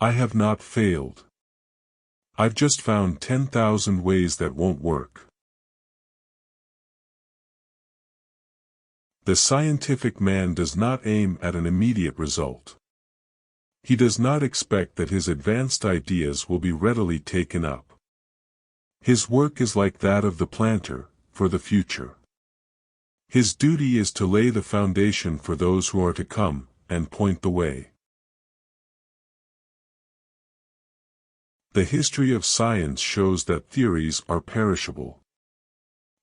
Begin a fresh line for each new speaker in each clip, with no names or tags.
I have not failed. I've just found 10,000 ways that won't work. The scientific man does not aim at an immediate result. He does not expect that his advanced ideas will be readily taken up. His work is like that of the planter, for the future. His duty is to lay the foundation for those who are to come, and point the way. The history of science shows that theories are perishable.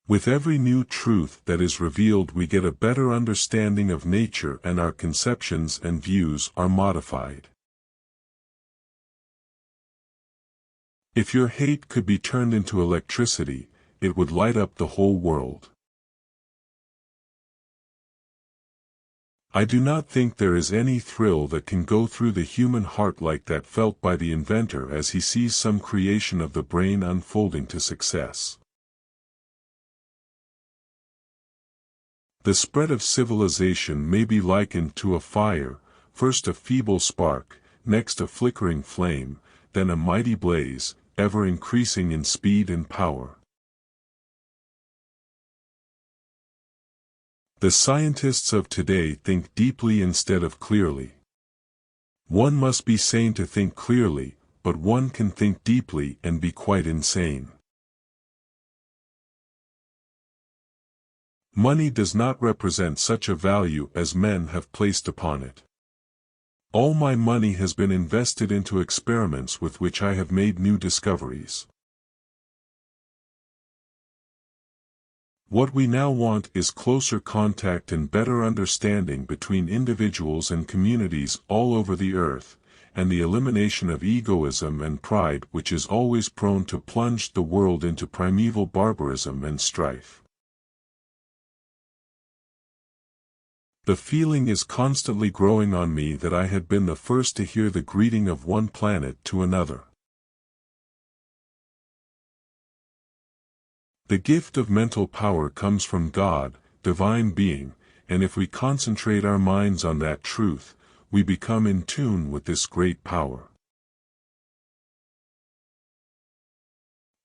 With every new truth that is revealed, we get a better understanding of nature, and our conceptions and views are modified. If your hate could be turned into electricity, it would light up the whole world. I do not think there is any thrill that can go through the human heart like that felt by the inventor as he sees some creation of the brain unfolding to success. The spread of civilization may be likened to a fire, first a feeble spark, next a flickering flame, then a mighty blaze, ever increasing in speed and power. The scientists of today think deeply instead of clearly. One must be sane to think clearly, but one can think deeply and be quite insane. Money does not represent such a value as men have placed upon it. All my money has been invested into experiments with which I have made new discoveries. What we now want is closer contact and better understanding between individuals and communities all over the earth, and the elimination of egoism and pride, which is always prone to plunge the world into primeval barbarism and strife. The feeling is constantly growing on me that I had been the first to hear the greeting of one planet to another. The gift of mental power comes from God, divine being, and if we concentrate our minds on that truth, we become in tune with this great power.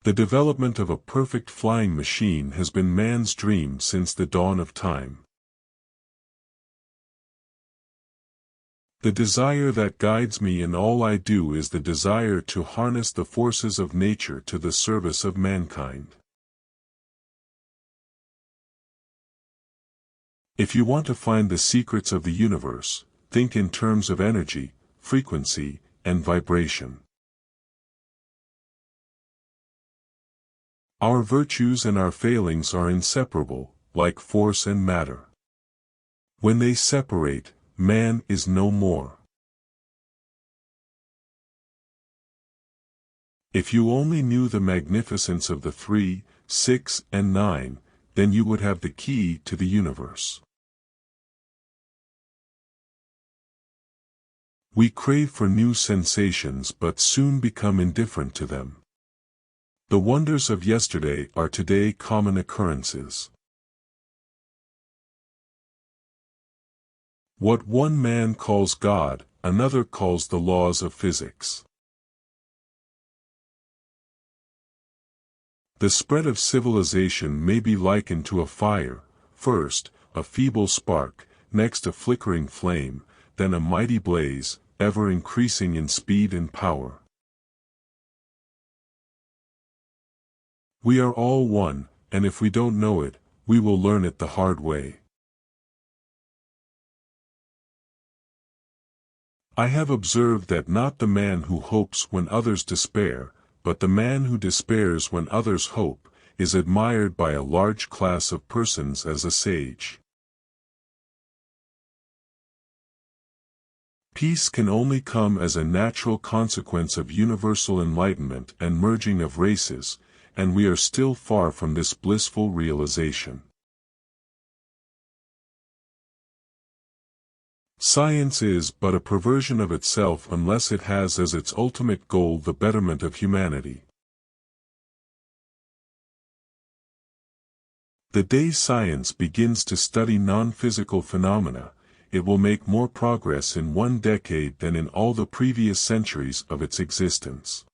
The development of a perfect flying machine has been man's dream since the dawn of time. The desire that guides me in all I do is the desire to harness the forces of nature to the service of mankind. If you want to find the secrets of the universe, think in terms of energy, frequency, and vibration. Our virtues and our failings are inseparable, like force and matter. When they separate, man is no more. If you only knew the magnificence of the 3, 6, and 9, then you would have the key to the universe. We crave for new sensations but soon become indifferent to them. The wonders of yesterday are today common occurrences. What one man calls God, another calls the laws of physics. The spread of civilization may be likened to a fire, first, a feeble spark, next a flickering flame, then a mighty blaze, ever increasing in speed and power. We are all one, and if we don't know it, we will learn it the hard way. I have observed that not the man who hopes when others despair, but the man who despairs when others hope, is admired by a large class of persons as a sage. Peace can only come as a natural consequence of universal enlightenment and merging of races, and we are still far from this blissful realization. Science is but a perversion of itself unless it has as its ultimate goal the betterment of humanity. The day science begins to study non-physical phenomena, it will make more progress in 1 decade than in all the previous centuries of its existence.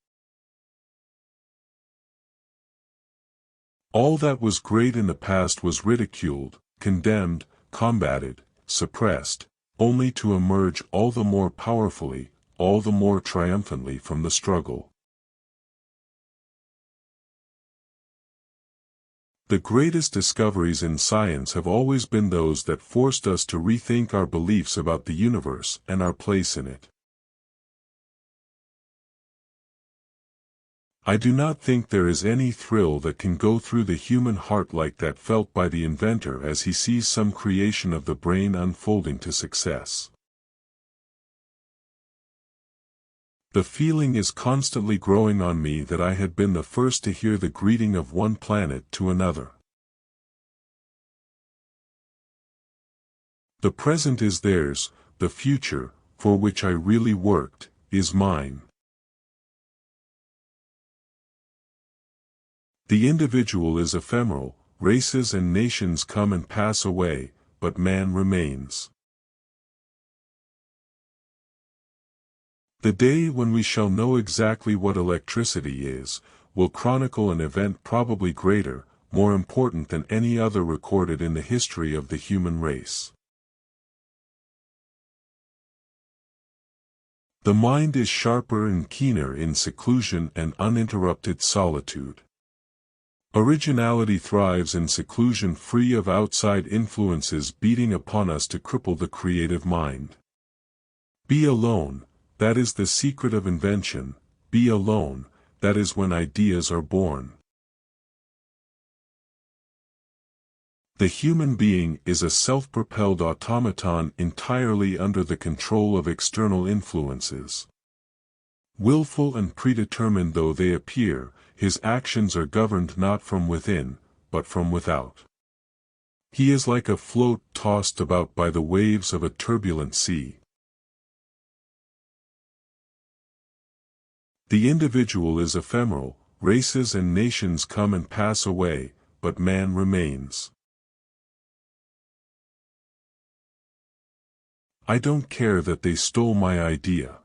All that was great in the past was ridiculed, condemned, combated, suppressed, only to emerge all the more powerfully, all the more triumphantly from the struggle. The greatest discoveries in science have always been those that forced us to rethink our beliefs about the universe and our place in it. I do not think there is any thrill that can go through the human heart like that felt by the inventor as he sees some creation of the brain unfolding to success. The feeling is constantly growing on me that I had been the first to hear the greeting of one planet to another. The present is theirs, the future, for which I really worked, is mine. The individual is ephemeral, races and nations come and pass away, but man remains. The day when we shall know exactly what electricity is, will chronicle an event probably greater, more important than any other recorded in the history of the human race. The mind is sharper and keener in seclusion and uninterrupted solitude. Originality thrives in seclusion free of outside influences beating upon us to cripple the creative mind. Be alone, that is the secret of invention. Be alone, that is when ideas are born. The human being is a self-propelled automaton entirely under the control of external influences. Willful and predetermined though they appear, his actions are governed not from within, but from without. He is like a float tossed about by the waves of a turbulent sea. The individual is ephemeral, races and nations come and pass away, but man remains. I don't care that they stole my idea.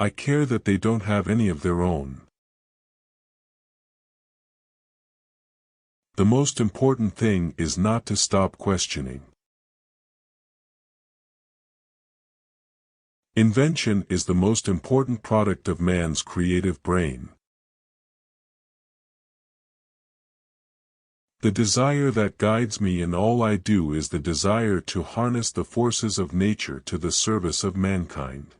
I care that they don't have any of their own. The most important thing is not to stop questioning. Invention is the most important product of man's creative brain. The desire that guides me in all I do is the desire to harness the forces of nature to the service of mankind.